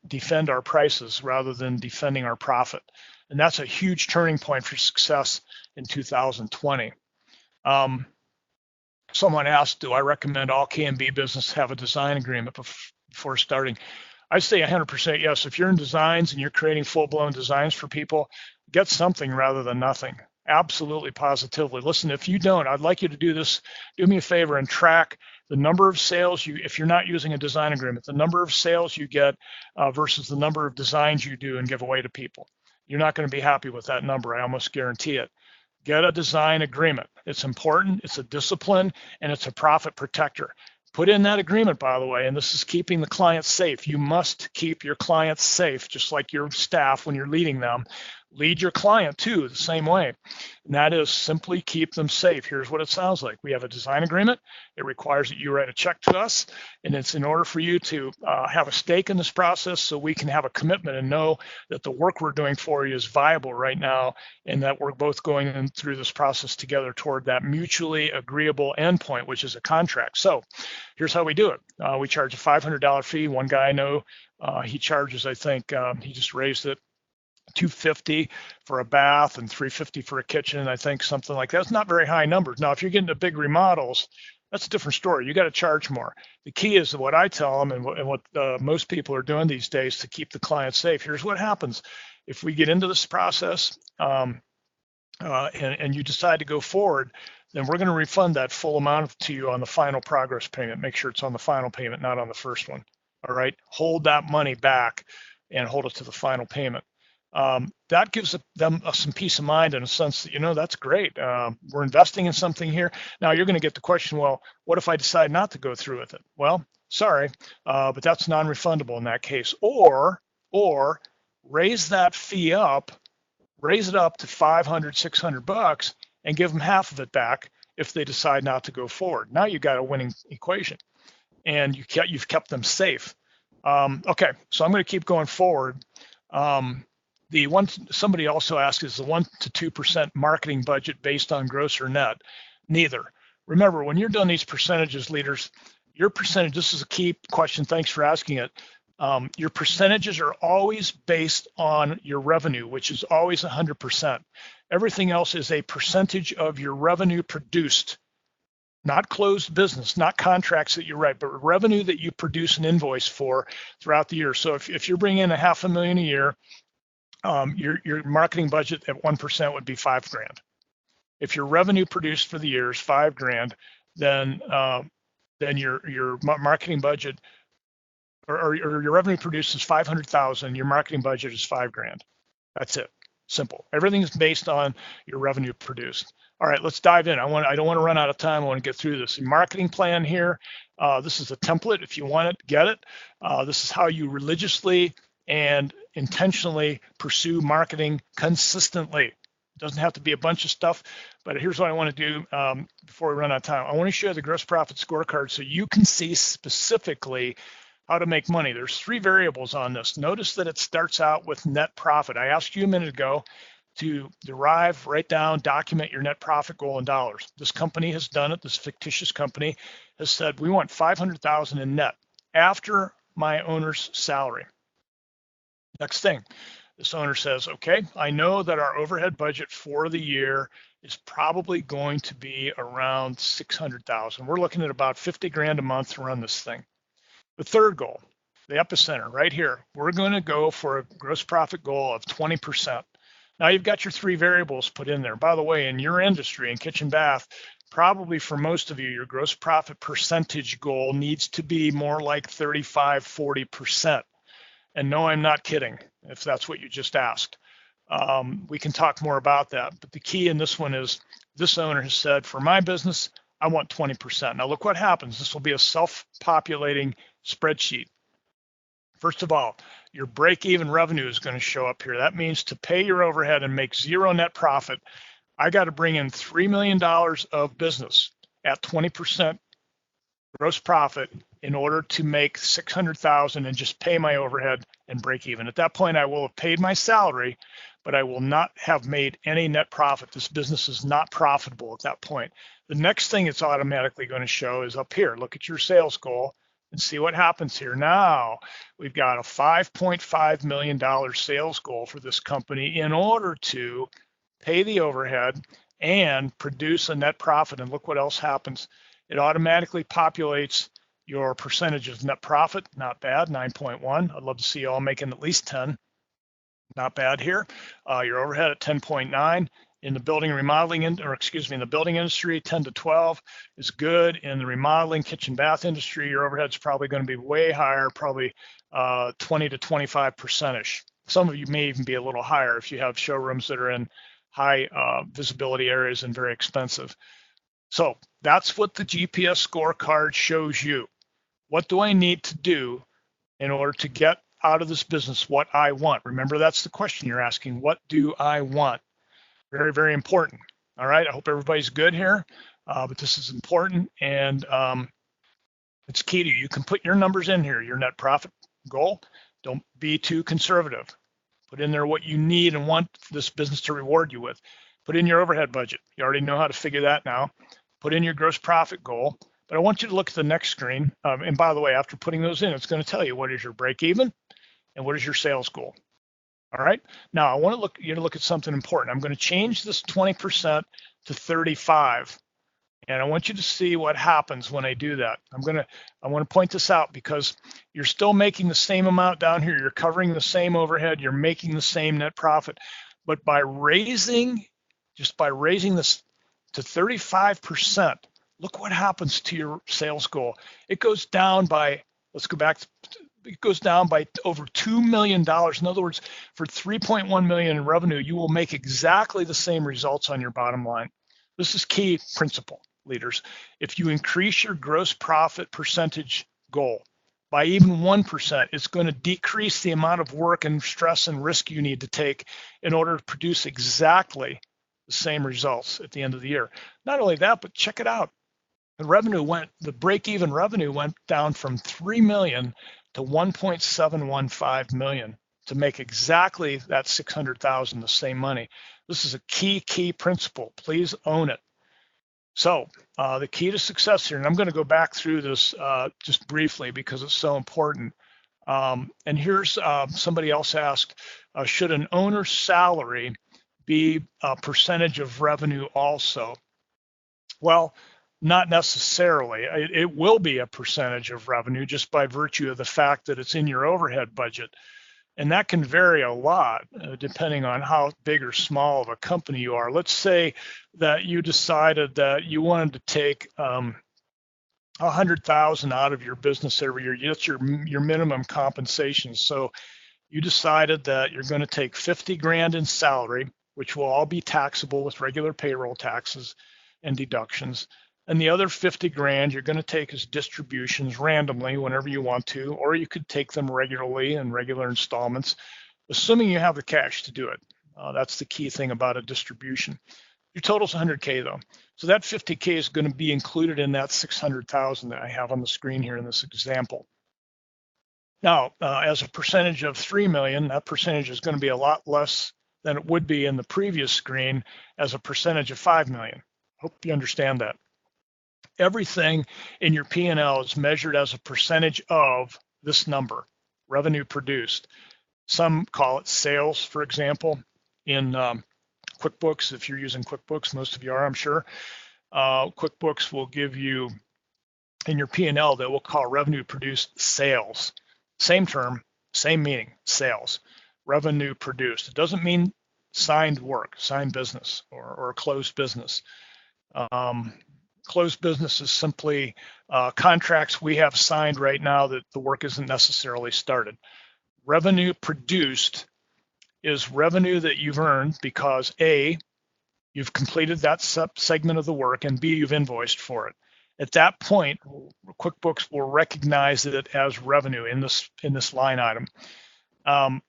defend our prices rather than defending our profit. And that's a huge turning point for success in 2020. Someone asked, do I recommend all K&B business have a design agreement before starting? I say 100% yes. If you're in designs and you're creating full-blown designs for people, get something rather than nothing. Absolutely, positively. Listen, if you don't, I'd like you to do this. Do me a favor and track the number of sales if you're not using a design agreement, the number of sales you get versus the number of designs you do and give away to people. You're not going to be happy with that number. I almost guarantee it. Get a design agreement. It's important, it's a discipline, and it's a profit protector. Put in that agreement, by the way, and this is keeping the client safe. You must keep your clients safe, just like your staff when you're leading them. Lead your client too, the same way. And that is simply keep them safe. Here's what it sounds like. We have a design agreement. It requires that you write a check to us, and it's in order for you to have a stake in this process so we can have a commitment and know that the work we're doing for you is viable right now and that we're both going through this process together toward that mutually agreeable endpoint, which is a contract. So here's how we do it. We charge a $500 fee. One guy I know, he charges, I think, he just raised it, $250 for a bath and $350 for a kitchen, I think, something like that. It's not very high numbers. Now, if you're getting to big remodels, that's a different story. You got to charge more. The key is what I tell them and what most people are doing these days to keep the client safe. Here's what happens. If we get into this process and you decide to go forward, then we're going to refund that full amount to you on the final progress payment. Make sure it's on the final payment, not on the first one. All right. Hold that money back and hold it to the final payment. That gives them some peace of mind in a sense that, that's great. We're investing in something here. Now you're going to get the question, well, what if I decide not to go through with it? Well, sorry, but that's non-refundable in that case. Or raise that fee up, raise it up to $500, $600 and give them half of it back if they decide not to go forward. Now you've got a winning equation and you've kept them safe. Okay, so I'm going to keep going forward. The one somebody also asked is the 1% to 2% marketing budget based on gross or net? Neither. Remember, when you're doing these percentages, leaders, your percentage, this is a key question, thanks for asking it. Your percentages are always based on your revenue, which is always 100%. Everything else is a percentage of your revenue produced, not closed business, not contracts that you write, but revenue that you produce an invoice for throughout the year. So if you're bringing in $500,000 a year, your marketing budget at 1% would be $5,000. If your revenue produced for the year is $5,000, then your marketing budget or your revenue produced is 500,000. Your marketing budget is $5,000. That's it. Simple. Everything is based on your revenue produced. All right, let's dive in. I don't want to run out of time. I want to get through this. Marketing plan here. This is a template. If you want it, get it. This is how you religiously and intentionally pursue marketing consistently. It doesn't have to be a bunch of stuff, but here's what I want to do before we run out of time. I want to share the gross profit scorecard so you can see specifically how to make money. There's 3 variables on this. Notice that it starts out with net profit. I asked you a minute ago, to derive, write down, document your net profit goal in dollars. This company has done it. This fictitious company has said, we want $500,000 in net after my owner's salary. Next thing, this owner says, okay, I know that our overhead budget for the year is probably going to be around 600,000. We're looking at about 50 grand a month to run this thing. The third goal, the epicenter right here, we're going to go for a gross profit goal of 20%. Now you've got your three variables put in there. By the way, in your industry, in kitchen bath, probably for most of you, your gross profit percentage goal needs to be more like 35, 40%. And no, I'm not kidding, if that's what you just asked. We can talk more about that. But the key in this one is this owner has said, for my business, I want 20%. Now look what happens. This will be a self-populating spreadsheet. First of all, your break-even revenue is going to show up here. That means to pay your overhead and make zero net profit, I got to bring in $3 million of business at 20% gross profit in order to make 600,000 and just pay my overhead and break even. At that point, I will have paid my salary, but I will not have made any net profit. This business is not profitable at that point. The next thing it's automatically going to show is up here. Look at your sales goal and see what happens here. Now we've got a $5.5 million sales goal for this company in order to pay the overhead and produce a net profit. And look what else happens. It automatically populates your percentage of net profit. Not bad, 9.1. I'd love to see you all making at least 10. Not bad here. Your overhead at 10.9. In the building and remodeling, in the building industry, 10 to 12 is good. In the remodeling, kitchen, bath industry, your overhead's probably going to be way higher, probably 20 to 25%ish. Some of you may even be a little higher if you have showrooms that are in high visibility areas and very expensive. So that's what the GPS scorecard shows you. What do I need to do in order to get out of this business what I want? Remember, that's the question you're asking. What do I want? Very, very important. All right, I hope everybody's good here, but this is important, and it's key to you. You can put your numbers in here, your net profit goal. Don't be too conservative. Put in there what you need and want this business to reward you with. Put in your overhead budget. You already know how to figure that now. Put in your gross profit goal, but I want you to look at the next screen. And by the way, after putting those in, it's going to tell you what is your break even and what is your sales goal. All right. Now I want you to look at something important. I'm going to change this 20% to 35, and I want you to see what happens when I do that. I want to point this out because you're still making the same amount down here. You're covering the same overhead. You're making the same net profit, but by raising this to 35%, look what happens to your sales goal. It goes down by, let's go back. It goes down by over $2 million. In other words, for $3.1 million in revenue, you will make exactly the same results on your bottom line. This is key principle, leaders. If you increase your gross profit percentage goal by even 1%, it's going to decrease the amount of work and stress and risk you need to take in order to produce exactly the same results at the end of the year. Not only that, but check it out. The break-even revenue went down from 3 million to 1.715 million to make exactly that 600,000 the same money. This is a key principle. Please own it. So the key to success here, and I'm going to go back through this just briefly because it's so important. And here's somebody else asked, should an owner's salary be a percentage of revenue also? Well, not necessarily. It will be a percentage of revenue just by virtue of the fact that it's in your overhead budget. And that can vary a lot depending on how big or small of a company you are. Let's say that you decided that you wanted to take 100,000 out of your business every year. That's your minimum compensation. So you decided that you're going to take 50 grand in salary, which will all be taxable with regular payroll taxes and deductions. And the other 50 grand you're going to take as distributions randomly whenever you want to, or you could take them regularly in regular installments, assuming you have the cash to do it. That's the key thing about a distribution. Your total's 100K though. So that 50K is going to be included in that 600,000 that I have on the screen here in this example. Now, as a percentage of 3 million, that percentage is going to be a lot less than it would be in the previous screen as a percentage of 5 million. Hope you understand that. Everything in your P&L is measured as a percentage of this number, revenue produced. Some call it sales, for example, in QuickBooks. If you're using QuickBooks, most of you are, I'm sure. QuickBooks will give you, in your P&L, that we'll call revenue produced sales. Same term, same meaning, sales. Revenue produced. It doesn't mean signed work, signed business, or closed business. Closed business is simply contracts we have signed right now that the work isn't necessarily started. Revenue produced is revenue that you've earned because A, you've completed that segment of the work, and B, you've invoiced for it. At that point, QuickBooks will recognize it as revenue in this line item. I'm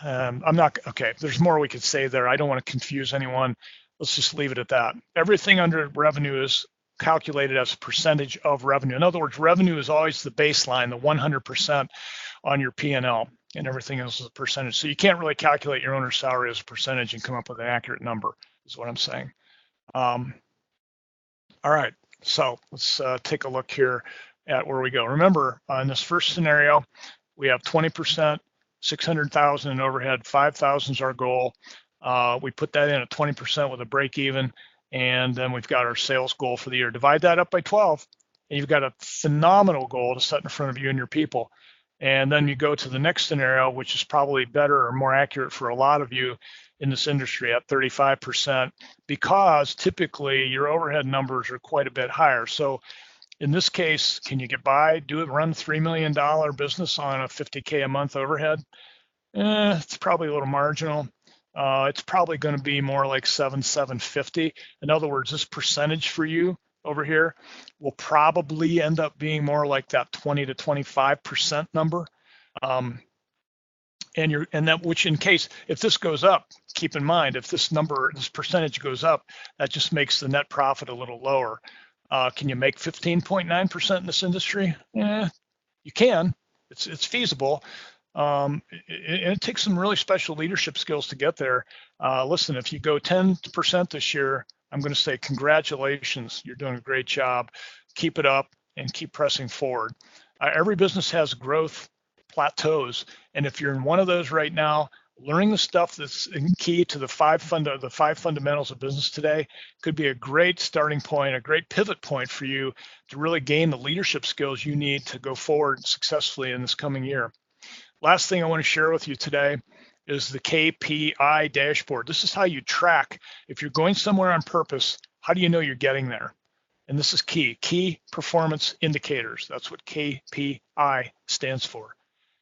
not, okay, there's more we could say there. I don't want to confuse anyone. Let's just leave it at that. Everything under revenue is calculated as a percentage of revenue. In other words, revenue is always the baseline, the 100% on your P&L, and everything else is a percentage. So you can't really calculate your owner's salary as a percentage and come up with an accurate number, is what I'm saying. All right, so let's take a look here at where we go. Remember, in this first scenario, we have 20%, 600,000 in overhead, 5,000 is our goal. We put that in at 20% with a break even, and then we've got our sales goal for the year. Divide that up by 12, and you've got a phenomenal goal to set in front of you and your people. And then you go to the next scenario, which is probably better or more accurate for a lot of you in this industry at 35%, because typically your overhead numbers are quite a bit higher. So in this case, can you get by, run $3 million business on a 50K a month overhead? It's probably a little marginal. It's probably going to be more like 750. In other words, this percentage for you over here will probably end up being more like that 20 to 25% number. And that, which in case, if this goes up, keep in mind, if this percentage goes up, that just makes the net profit a little lower. Can you make 15.9% in this industry? You can. It's feasible. It takes some really special leadership skills to get there. Listen, if you go 10% this year, I'm going to say congratulations. You're doing a great job. Keep it up and keep pressing forward. Every business has growth plateaus, and if you're in one of those right now, learning the stuff that's key to the five fundamentals of business today could be a great starting point, a great pivot point for you to really gain the leadership skills you need to go forward successfully in this coming year. Last thing I want to share with you today is the Kpi Dashboard. This is how you track. If you're going somewhere on purpose, how do you know you're getting there? And this is key performance indicators. That's what Kpi stands for.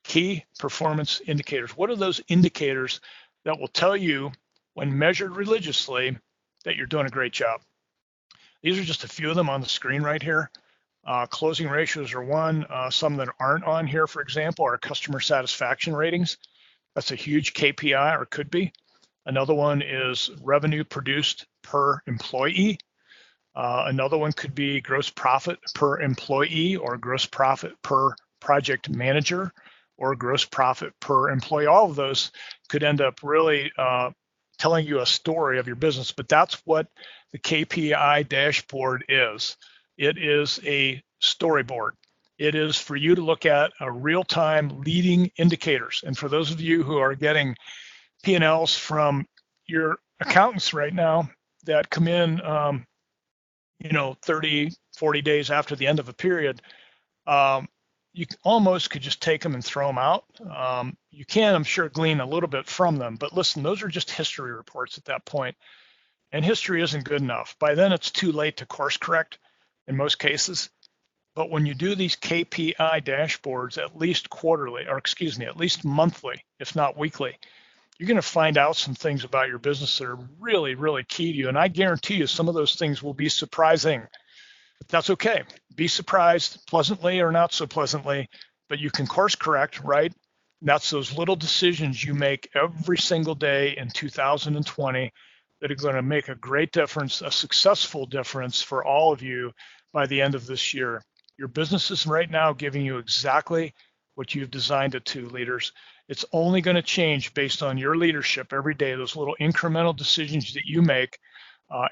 Key performance indicators. What are those indicators that will tell you, when measured religiously, that you're doing a great job? These are just a few of them on the screen right here. Closing ratios are one. Some that aren't on here, for example, are customer satisfaction ratings. That's a huge KPI, or could be. Another one is revenue produced per employee. Another one could be gross profit per employee, or gross profit per project manager, or gross profit per employee. All of those could end up really telling you a story of your business, but that's what the Kpi Dashboard is. It is a storyboard. It is for you to look at a real-time leading indicators. And for those of you who are getting P&Ls from your accountants right now that come in 30, 40 days after the end of a period, you almost could just take them and throw them out. You can, I'm sure, glean a little bit from them, but listen, those are just history reports at that point, and history isn't good enough. By then, it's too late to course correct in most cases. But when you do these Kpi dashboards, at least monthly, if not weekly, you're going to find out some things about your business that are really, really key to you. And I guarantee you some of those things will be surprising. But that's okay. Be surprised, pleasantly or not so pleasantly, but you can course correct, right? And that's those little decisions you make every single day in 2020 that are going to make a great difference, a successful difference for all of you by the end of this year. Your business is right now giving you exactly what you've designed it to, leaders. It's only going to change based on your leadership every day, those little incremental decisions that you make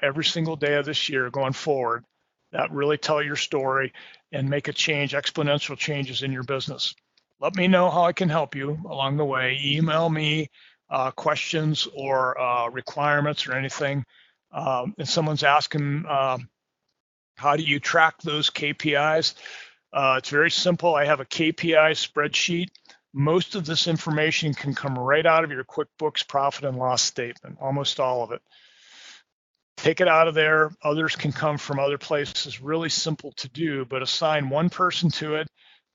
every single day of this year going forward that really tell your story and make a change, exponential changes in your business. Let me know how I can help you along the way. Email me questions or requirements or anything. If someone's asking, how do you track those KPIs? It's very simple. I have a KPI spreadsheet. Most of this information can come right out of your QuickBooks profit and loss statement, almost all of it. Take it out of there. Others can come from other places. Really simple to do, but assign one person to it,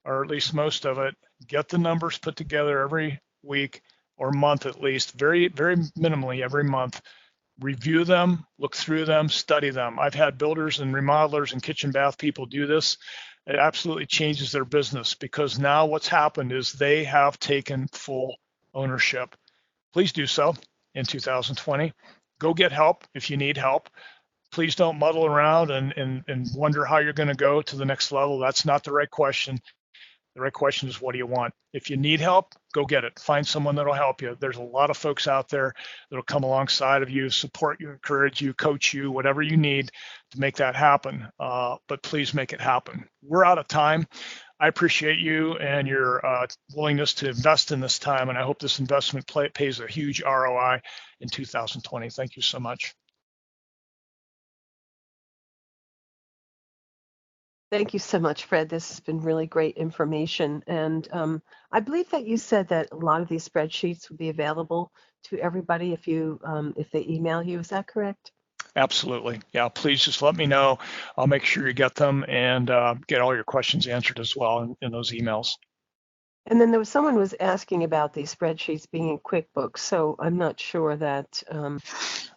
or at least most of it. Get the numbers put together every week or month at least, very, very minimally every month. Review them, look through them, study them. I've had builders and remodelers and kitchen bath people do this. It absolutely changes their business because now what's happened is they have taken full ownership. Please do so in 2020. Go get help if you need help. Please don't muddle around and wonder how you're going to go to the next level. That's not the right question. The right question is, what do you want? If you need help, go get it. Find someone that'll help you. There's a lot of folks out there that'll come alongside of you, support you, encourage you, coach you, whatever you need to make that happen. But please make it happen. We're out of time. I appreciate you and your willingness to invest in this time, and I hope this investment pays a huge ROI in 2020. Thank you so much. Thank you so much, Fred. This has been really great information. And I believe that you said that a lot of these spreadsheets would be available to everybody if they email you. Is that correct? Absolutely. Yeah, please just let me know. I'll make sure you get them and get all your questions answered as well in those emails. And then there was someone was asking about these spreadsheets being in QuickBooks, so I'm not sure that.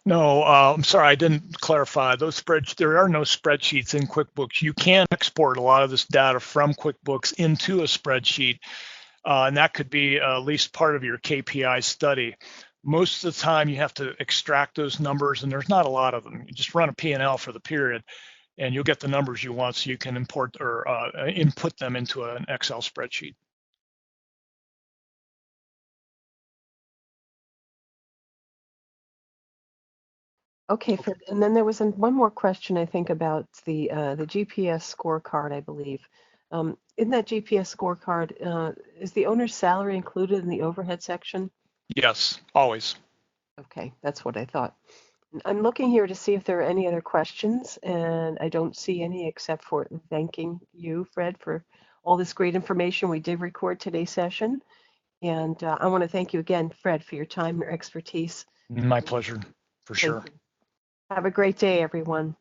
No, I'm sorry, I didn't clarify. There are no spreadsheets in QuickBooks. You can export a lot of this data from QuickBooks into a spreadsheet, and that could be at least part of your KPI study. Most of the time, you have to extract those numbers, and there's not a lot of them. You just run a P&L for the period, and you'll get the numbers you want, so you can import or input them into an Excel spreadsheet. Okay, Fred. And then there was one more question, I think, about the GPS scorecard, I believe. In that GPS scorecard, is the owner's salary included in the overhead section? Yes, always. Okay, that's what I thought. I'm looking here to see if there are any other questions, and I don't see any except for thanking you, Fred, for all this great information. We did record today's session, and I want to thank you again, Fred, for your time, your expertise. My pleasure, for sure. Have a great day, everyone.